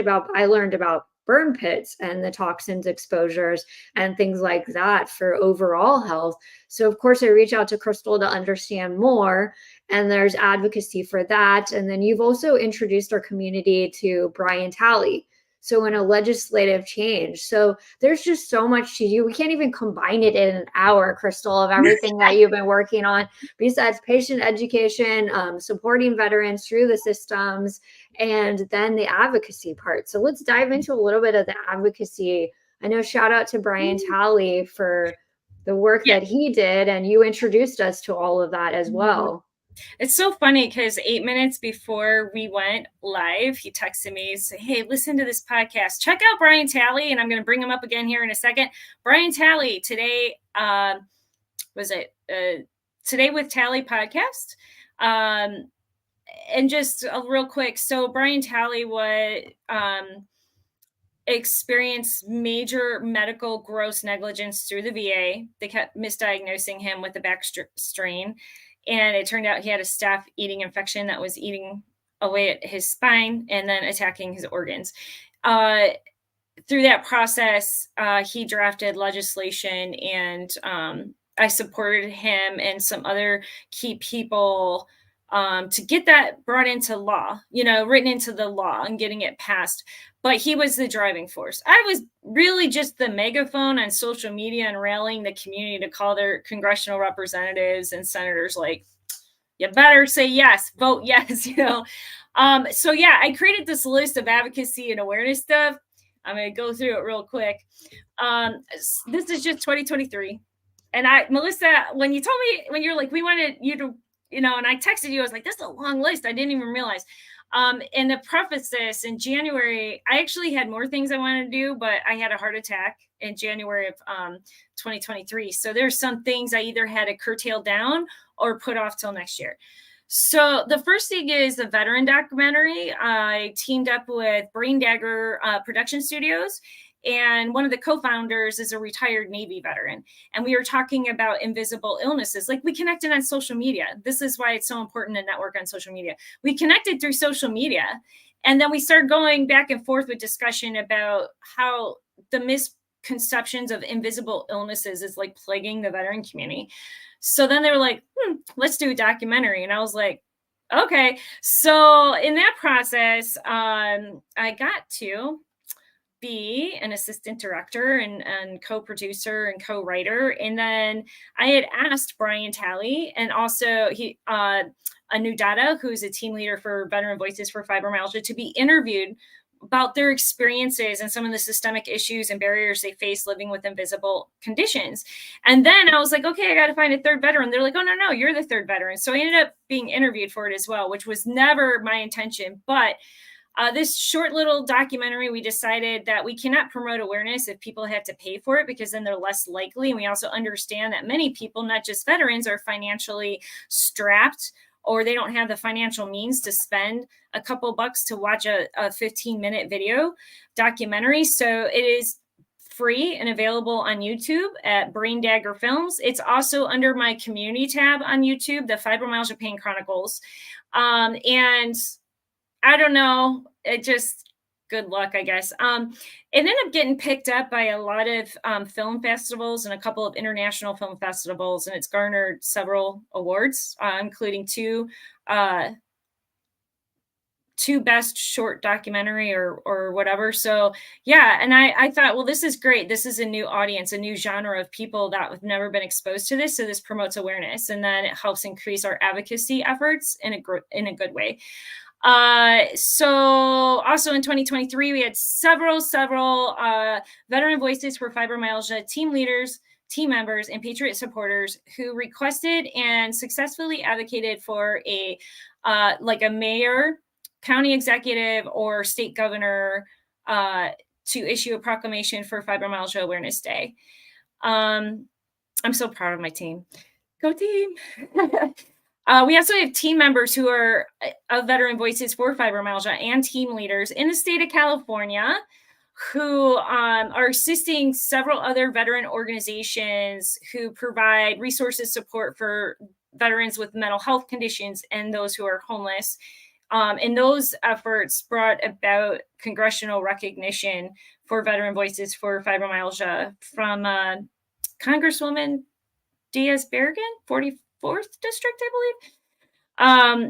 about burn pits and the toxins exposures and things like that for overall health. So of course I reach out to Crystal to understand more, and there's advocacy for that. And then you've also introduced our community to Brian Talley. So in a legislative change. So there's just so much to do. We can't even combine it in an hour, Crystal, of everything that you've been working on, besides patient education, supporting veterans through the systems, and then the advocacy part. So let's dive into a little bit of the advocacy. I know, shout out to Brian Talley for the work that he did, and you introduced us to all of that as well. It's so funny because 8 minutes before we went live, he texted me, say, hey, listen to this podcast. Check out Brian Talley, and I'm going to bring him up again here in a second. Brian Talley today, Today with Talley podcast. And just real quick, so Brian Talley experienced major medical gross negligence through the VA. They kept misdiagnosing him with a back strain. And it turned out he had a staph eating infection that was eating away at his spine and then attacking his organs. Through that process, he drafted legislation, and I supported him and some other key people to get that brought into law, written into the law and getting it passed. But he was the driving force. I was really just the megaphone on social media and rallying the community to call their congressional representatives and senators like, you better say yes, vote yes, So yeah, I created this list of advocacy and awareness stuff. I'm going to go through it real quick. This is just 2023. And Melissa, when you told me, when you're like, we wanted you to, and I texted you, I was like, this is a long list. I didn't even realize. And to preface this, in January, I actually had more things I wanted to do, but I had a heart attack in January of 2023. So there's some things I either had to curtail down or put off till next year. So the first thing is the veteran documentary. I teamed up with Brain Dagger Production Studios, and one of the co-founders is a retired Navy veteran. And we were talking about invisible illnesses. Like, we connected on social media. This is why it's so important to network on social media. We connected through social media. And then we started going back and forth with discussion about how the misconceptions of invisible illnesses is like plaguing the veteran community. So then they were like, let's do a documentary. And I was like, okay. So in that process, I got to be an assistant director and co-producer and co-writer. And then I had asked Brian Talley, and also Anu Dada, who's a team leader for Veteran Voices for Fibromyalgia, to be interviewed about their experiences and some of the systemic issues and barriers they face living with invisible conditions. And then I was like, okay, I got to find a third veteran. They're like, oh, no, you're the third veteran. So I ended up being interviewed for it as well, which was never my intention. But this short little documentary, we decided that we cannot promote awareness if people have to pay for it, because then they're less likely. And we also understand that many people, not just veterans, are financially strapped, or they don't have the financial means to spend a couple bucks to watch a 15-minute video documentary. So it is free and available on YouTube at Brain Dagger Films. It's also under my community tab on YouTube, the Fibromyalgia Pain Chronicles. And I don't know, it just, good luck, I guess. It ended up getting picked up by a lot of film festivals and a couple of international film festivals, and it's garnered several awards, including two best short documentary or whatever. So yeah, and I thought, well, this is great. This is a new audience, a new genre of people that have never been exposed to this. So this promotes awareness, and then it helps increase our advocacy efforts in a good way. So also in 2023, we had several Veteran Voices for Fibromyalgia team leaders, team members, and Patriot supporters who requested and successfully advocated for a mayor, county executive, or state governor to issue a proclamation for Fibromyalgia Awareness Day. I'm so proud of my team. Go team. We also have team members who are of Veteran Voices for Fibromyalgia and team leaders in the state of California who are assisting several other veteran organizations who provide resources, support for veterans with mental health conditions and those who are homeless. And those efforts brought about congressional recognition for Veteran Voices for Fibromyalgia from Congresswoman Diaz-Bergen, 44th District, I believe.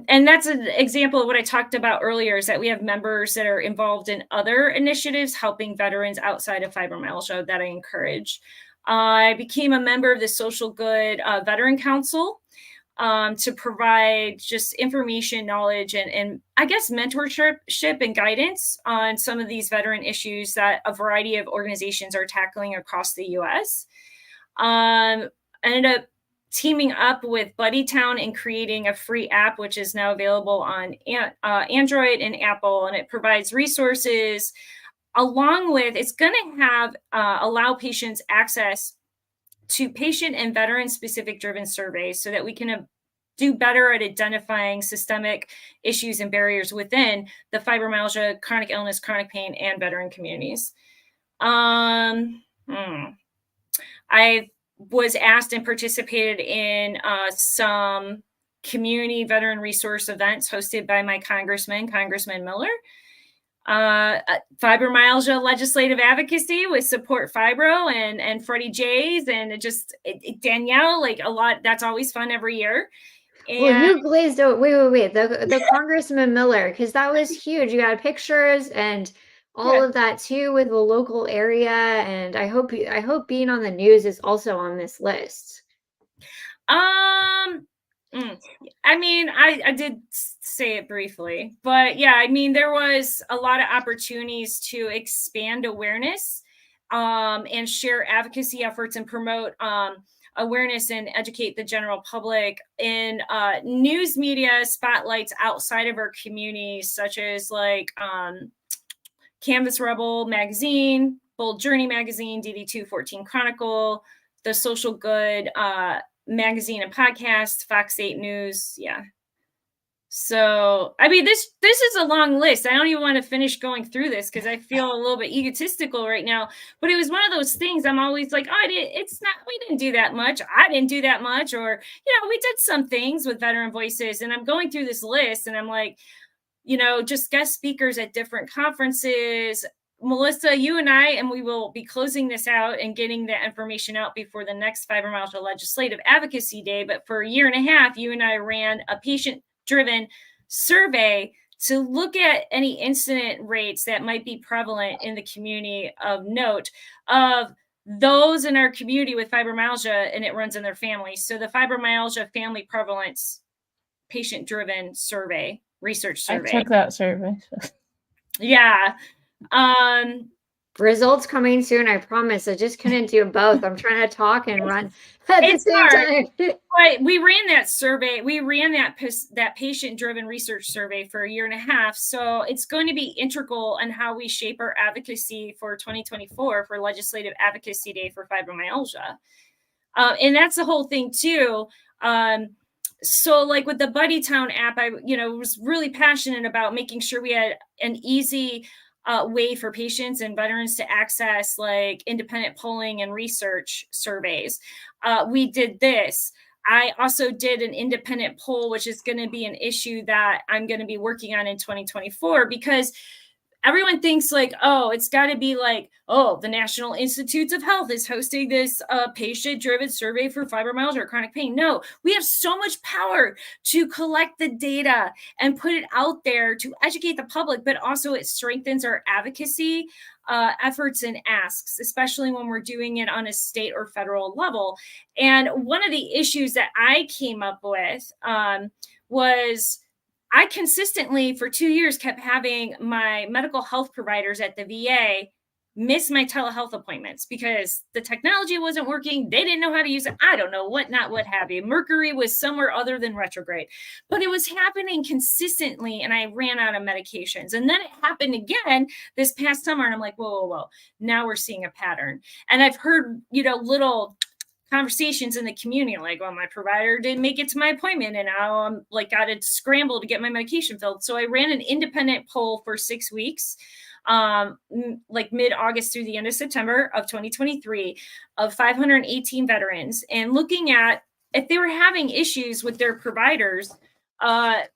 And that's an example of what I talked about earlier, is that we have members that are involved in other initiatives helping veterans outside of fibromyalgia that I encourage. I became a member of the Social Good Veteran Council to provide just information, knowledge, and I guess mentorship and guidance on some of these veteran issues that a variety of organizations are tackling across the U.S. I ended up teaming up with BuddyTown and creating a free app, which is now available on Android and Apple, and it provides resources along with, it's going to have allow patients access to patient and veteran specific driven surveys so that we can do better at identifying systemic issues and barriers within the fibromyalgia, chronic illness, chronic pain, and veteran communities. I was asked and participated in some community veteran resource events hosted by my Congressman Miller. Fibromyalgia legislative advocacy with Support Fibro and Freddie J's and Danielle, like a lot. That's always fun every year. And well, you glazed over. Wait. The Congressman Miller, because that was huge. You got pictures and all of that too with the local area, and I hope being on the news is also on this list. I mean, I did say it briefly, but yeah, I mean, there was a lot of opportunities to expand awareness and share advocacy efforts and promote awareness and educate the general public in news media spotlights outside of our communities, such as like Canvas Rebel magazine, Bold Journey magazine, DD214 Chronicle, the Social Good magazine and podcast, Fox 8 News. Yeah. So, I mean, this is a long list. I don't even want to finish going through this because I feel a little bit egotistical right now. But it was one of those things I'm always like, oh, we didn't do that much. I didn't do that much. Or, we did some things with Veteran Voices. And I'm going through this list and I'm like, just guest speakers at different conferences. Melissa, you and I, and we will be closing this out and getting that information out before the next Fibromyalgia Legislative Advocacy Day. But for a year and a half, you and I ran a patient-driven survey to look at any incident rates that might be prevalent in the community of note of those in our community with fibromyalgia, and it runs in their families. So the Fibromyalgia Family Prevalence Patient-Driven Survey. Research survey. I took that survey. Yeah. Results coming soon, I promise. I just couldn't do both. I'm trying to talk and run at the same time. But we ran that survey. We ran that patient-driven research survey for a year and a half. So it's going to be integral in how we shape our advocacy for 2024 for Legislative Advocacy Day for Fibromyalgia. And that's the whole thing too. So like with the BuddyTown app, I was really passionate about making sure we had an easy way for patients and veterans to access like independent polling and research surveys. We did this. I also did an independent poll, which is going to be an issue that I'm going to be working on in 2024 because everyone thinks like, oh, it's got to be like, oh, the National Institutes of Health is hosting this patient-driven survey for fibromyalgia or chronic pain. No, we have so much power to collect the data and put it out there to educate the public, but also it strengthens our advocacy efforts and asks, especially when we're doing it on a state or federal level. And one of the issues that I came up with was I consistently for 2 years kept having my medical health providers at the VA miss my telehealth appointments because the technology wasn't working. They didn't know how to use it. I don't know what have you. Mercury was somewhere other than retrograde, but it was happening consistently and I ran out of medications. And then it happened again this past summer. And I'm like, whoa. Now we're seeing a pattern. And I've heard, little conversations in the community, like, well, my provider didn't make it to my appointment, and now I'm like got to scramble to get my medication filled. So I ran an independent poll for 6 weeks, like mid-August through the end of September of 2023, of 518 veterans, and looking at if they were having issues with their providers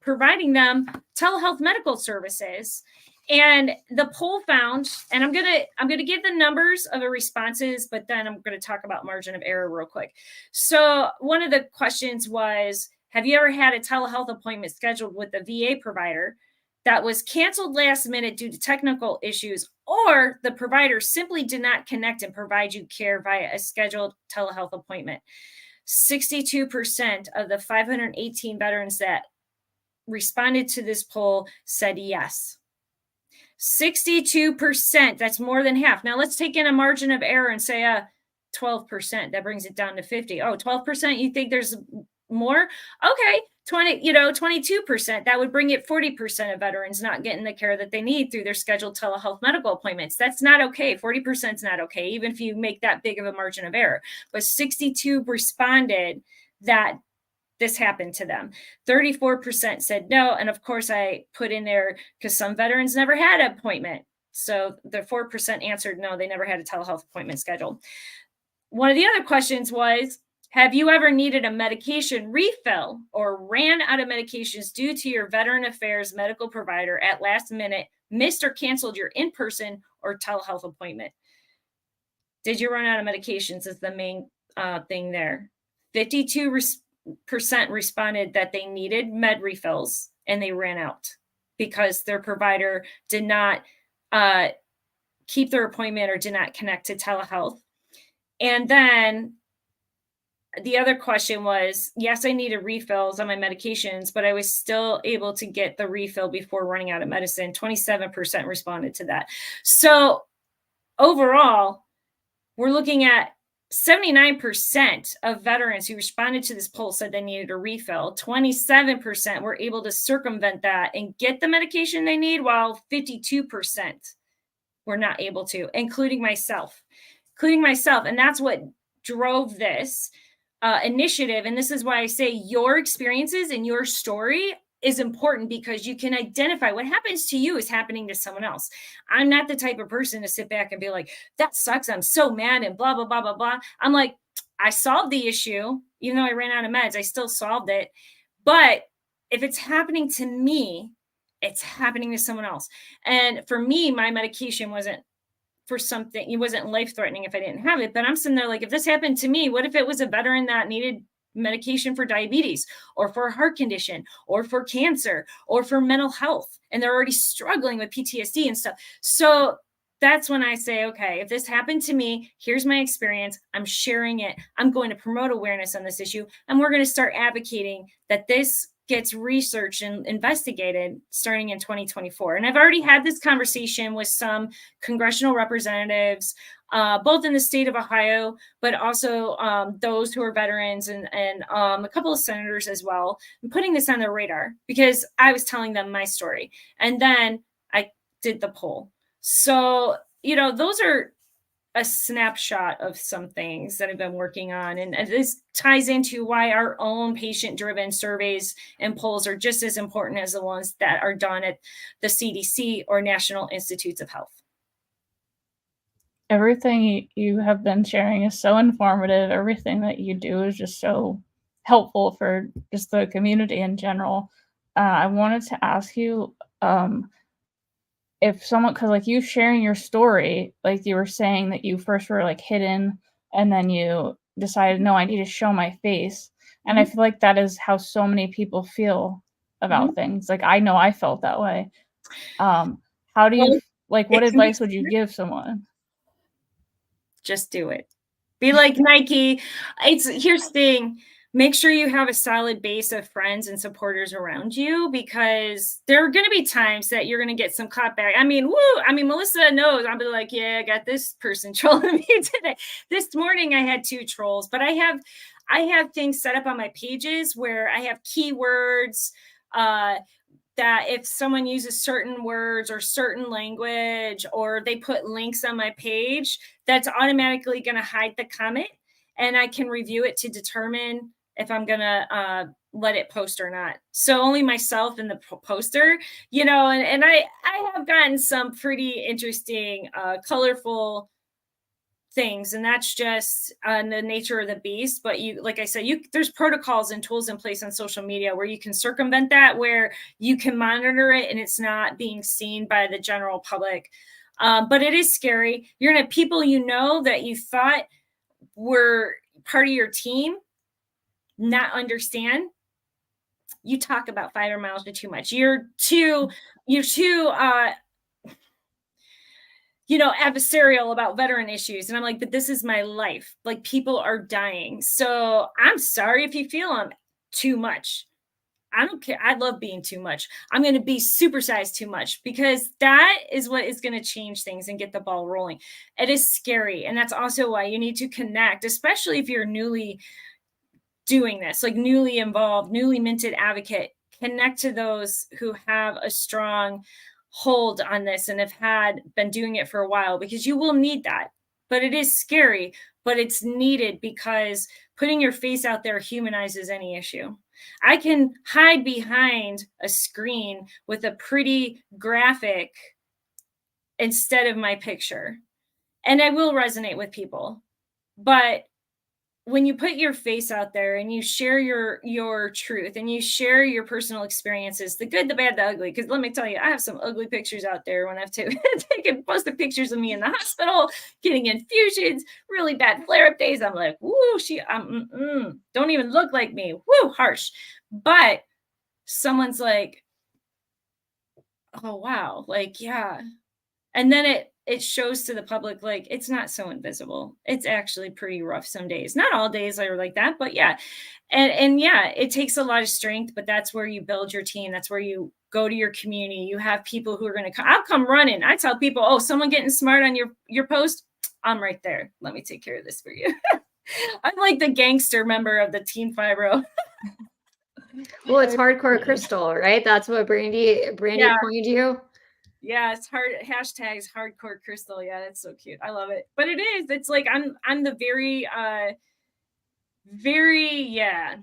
providing them telehealth medical services. And the poll found, and I'm gonna give the numbers of the responses, but then I'm gonna talk about margin of error real quick. So one of the questions was, have you ever had a telehealth appointment scheduled with a VA provider that was canceled last minute due to technical issues, or the provider simply did not connect and provide you care via a scheduled telehealth appointment? 62% of the 518 veterans that responded to this poll said yes. 62%, that's more than half. Now let's take in a margin of error and say 12%. That brings it down to 50. Oh, 12%, you think there's more? Okay, 22%. That would bring it 40% of veterans not getting the care that they need through their scheduled telehealth medical appointments. That's not okay. 40% is not okay, even if you make that big of a margin of error. But 62 responded that this happened to them. 34% said no. And of course, I put in there because some veterans never had an appointment. So the 4% answered no, they never had a telehealth appointment scheduled. One of the other questions was, have you ever needed a medication refill or ran out of medications due to your Veteran Affairs medical provider at last minute, missed or canceled your in-person or telehealth appointment? Did you run out of medications is the main thing there. 52% responded that they needed med refills and they ran out because their provider did not keep their appointment or did not connect to telehealth. And then the other question was, yes, I needed refills on my medications, but I was still able to get the refill before running out of medicine. 27% responded to that. So overall, we're looking at 79% of veterans who responded to this poll said they needed a refill. 27% were able to circumvent that and get the medication they need, while 52% were not able to, including myself. And that's what drove this initiative. And this is why I say your experiences and your story is important, because you can identify what happens to you is happening to someone else. I'm not the type of person to sit back and be like, that sucks, I'm so mad and blah, blah, blah, blah, blah. I'm like, I solved the issue. Even though I ran out of meds, I still solved it. But if it's happening to me, it's happening to someone else. And for me, my medication wasn't for something, it wasn't life-threatening if I didn't have it. But I'm sitting there like, if this happened to me, what if it was a veteran that needed medication for diabetes or for a heart condition or for cancer or for mental health, and they're already struggling with PTSD and stuff? So that's when I say, okay, if this happened to me, here's my experience. I'm sharing it. I'm going to promote awareness on this issue. And we're going to start advocating that this gets researched and investigated starting in 2024. And I've already had this conversation with some congressional representatives, both in the state of Ohio, but also those who are veterans and a couple of senators as well, and putting this on their radar because I was telling them my story. And then I did the poll. So, those are a snapshot of some things that I've been working on. And this ties into why our own patient-driven surveys and polls are just as important as the ones that are done at the CDC or National Institutes of Health. Everything you have been sharing is so informative. Everything that you do is just so helpful for just the community in general. I wanted to ask you, if someone, because like you sharing your story, like you were saying that you first were like hidden and then you decided, no, I need to show my face. And I feel like that is how so many people feel about things. Like I know I felt that way. How do you, like, what advice would you give someone? Just do it. Be like Nike. Here's the thing. Make sure you have a solid base of friends and supporters around you, because there are going to be times that you're going to get some clapback. I mean, Melissa knows. I'll be like, yeah, I got this person trolling me today. This morning I had 2 trolls, but I have things set up on my pages where I have keywords that if someone uses certain words or certain language, or they put links on my page, that's automatically going to hide the comment. and I can review it to determine if I'm going to let it post or not. So only myself and the poster, and I have gotten some pretty interesting, colorful things, and that's just the nature of the beast. But like I said, there's protocols and tools in place on social media where you can circumvent that, where you can monitor it and it's not being seen by the general public. But it is scary. You're gonna have people that you thought were part of your team not understand. You talk about fibromyalgia too much. You're too adversarial about veteran issues. And I'm like, but this is my life. Like, people are dying. So I'm sorry if you feel I'm too much. I don't care. I love being too much. I'm going to be supersized too much, because that is what is going to change things and get the ball rolling. It is scary. And that's also why you need to connect, especially if you're newly doing this, like newly involved, newly minted advocate. Connect to those who have a strong hold on this and have been doing it for a while, because you will need that. But it is scary, but it's needed, because putting your face out there humanizes any issue. I can hide behind a screen with a pretty graphic instead of my picture, and I will resonate with people. But when you put your face out there and you share your truth and you share your personal experiences, the good, the bad, the ugly, because let me tell you, I have some ugly pictures out there when I've posted pictures of me in the hospital, getting infusions, really bad flare-up days. I'm like, woo, don't even look like me. Woo, harsh. But someone's like, oh, wow. Like, yeah. And then it shows to the public, like, it's not so invisible. It's actually pretty rough some days. Not all days are like that, but yeah. And yeah, it takes a lot of strength, but that's where you build your team. That's where you go to your community. You have people who are going to come. I'll come running. I tell people, oh, someone getting smart on your post, I'm right there. Let me take care of this for you. I'm like the gangster member of the Team Fibro. Well, it's hardcore Kristal, right? That's what Brandy coined you. Yeah, it's hard. Hashtags hardcore Kristal. Yeah, that's so cute. I love it. But it is. It's like I'm the very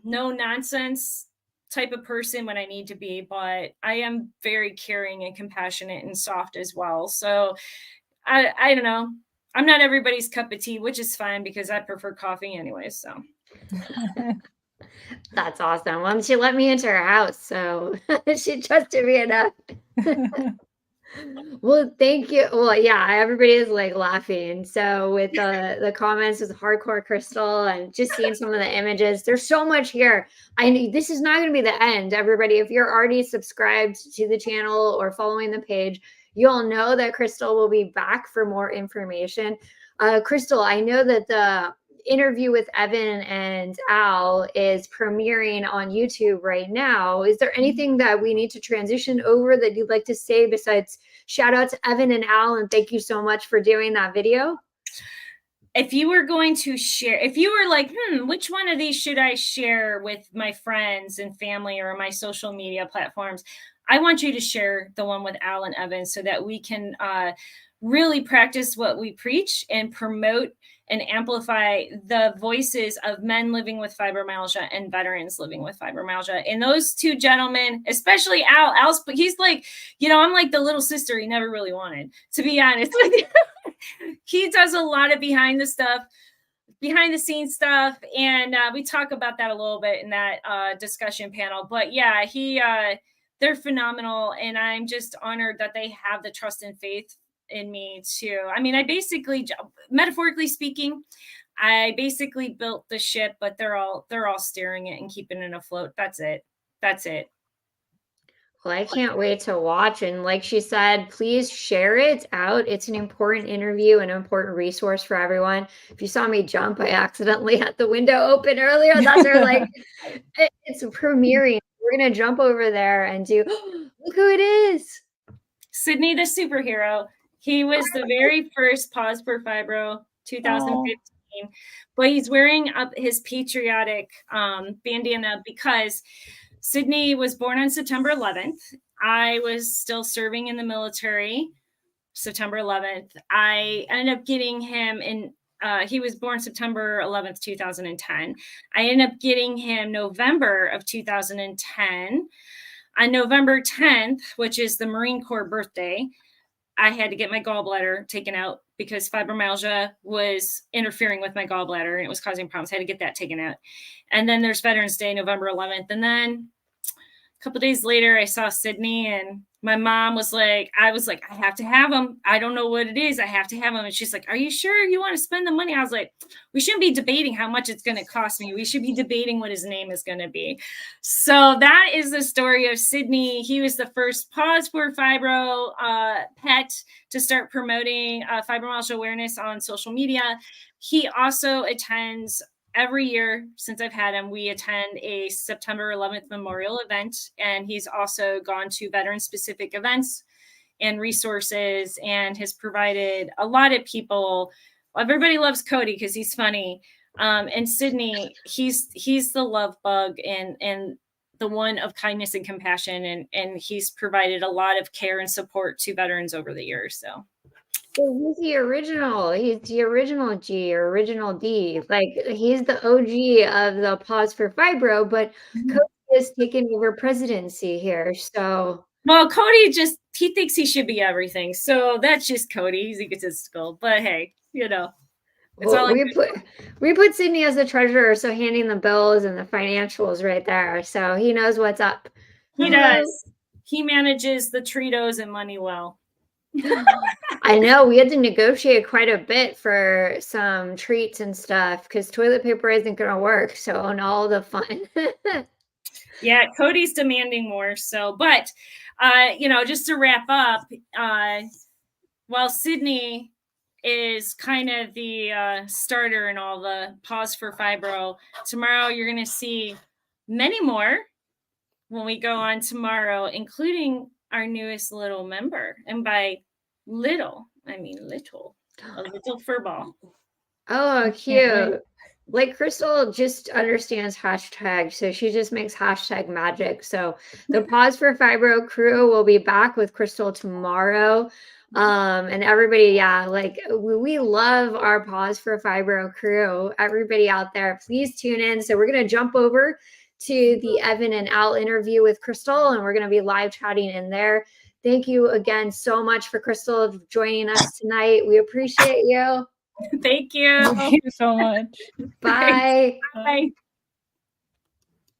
no nonsense type of person when I need to be, but I am very caring and compassionate and soft as well. So I don't know. I'm not everybody's cup of tea, which is fine, because I prefer coffee anyway. So that's awesome. Well, she let me into her house, so she trusted me enough. Well, thank you. Well, yeah, everybody is like laughing. So with the comments with hardcore Kristal and just seeing some of the images, there's so much here. I know this is not going to be the end, everybody. If you're already subscribed to the channel or following the page, you'll know that Kristal will be back for more information. Kristal, I know that the interview with Evan and Al is premiering on YouTube right now. Is there anything that we need to transition over that you'd like to say besides shout out to Evan and Al and thank you so much for doing that video? If you were going to share, if you were like, which one of these should I share with my friends and family or my social media platforms, I want you to share the one with Al and Evan, so that we can really practice what we preach and promote and amplify the voices of men living with fibromyalgia and veterans living with fibromyalgia. And those two gentlemen, especially Al's, he's like, I'm like the little sister he never really wanted, to be honest with you. He does a lot of behind the scenes stuff. And we talk about that a little bit in that discussion panel. But yeah, they're phenomenal. And I'm just honored that they have the trust and faith in me too. I mean, I basically, metaphorically speaking, I basically built the ship, but they're all steering it and keeping it afloat. That's it. Well, I can't wait to watch. And like she said, please share it out. It's an important interview, an important resource for everyone. If you saw me jump, I accidentally had the window open earlier. That's her, like, it's premiering. We're going to jump over there and do, look who it is. Sydney, the superhero. He was the very first Pause for Fibro 2015, but he's wearing up his patriotic bandana because Sydney was born on September 11th. I was still serving in the military September 11th. I ended up getting him in he was born September 11th, 2010. I ended up getting him November of 2010. On November 10th, which is the Marine Corps birthday, I had to get my gallbladder taken out because fibromyalgia was interfering with my gallbladder and it was causing problems. I had to get that taken out. And then there's Veterans Day, November 11th. And then a couple of days later, I saw Sydney, and my mom was like, I have to have him. I don't know what it is. I have to have him. And she's like, are you sure you want to spend the money? I was like, we shouldn't be debating how much it's going to cost me. We should be debating what his name is going to be. So that is the story of Sydney. He was the first Pause for Fibro pet to start promoting fibromyalgia awareness on social media. He also attends every year since I've had him, we attend a September 11th memorial event, and he's also gone to veteran-specific events and resources and has provided a lot of people. Everybody loves Cody because he's funny. And Sydney, he's the love bug and the one of kindness and compassion, and he's provided a lot of care and support to veterans over the years. So he's the original. He's the original G or original D. Like, he's the OG of the Pause for Fibro, but Cody is taking over presidency here. So, well, Cody he thinks he should be everything. So that's just Cody. He's egotistical. But hey, it's all we put Sydney as the treasurer, so handing the bills and the financials right there. So he knows what's up. He does. He manages the Tritos and money well. I know we had to negotiate quite a bit for some treats and stuff because toilet paper isn't going to work. So, and all the fun. Yeah, Cody's demanding more. So, but, just to wrap up, while Sydney is kind of the starter in all the Pause for Fibro, tomorrow you're going to see many more when we go on tomorrow, including our newest little member. And by little, I mean little, a little furball. Oh, cute. Like, Kristal just understands hashtag, so she just makes hashtag magic. So the Pause for Fibro crew will be back with Kristal tomorrow. And everybody, we love our Pause for Fibro crew. Everybody out there, please tune in. So we're going to jump over to the Evan and Al interview with Kristal, and we're going to be live chatting in there. Thank you again so much for Kristal joining us tonight. We appreciate you. Thank you. Thank you so much. Bye. Bye.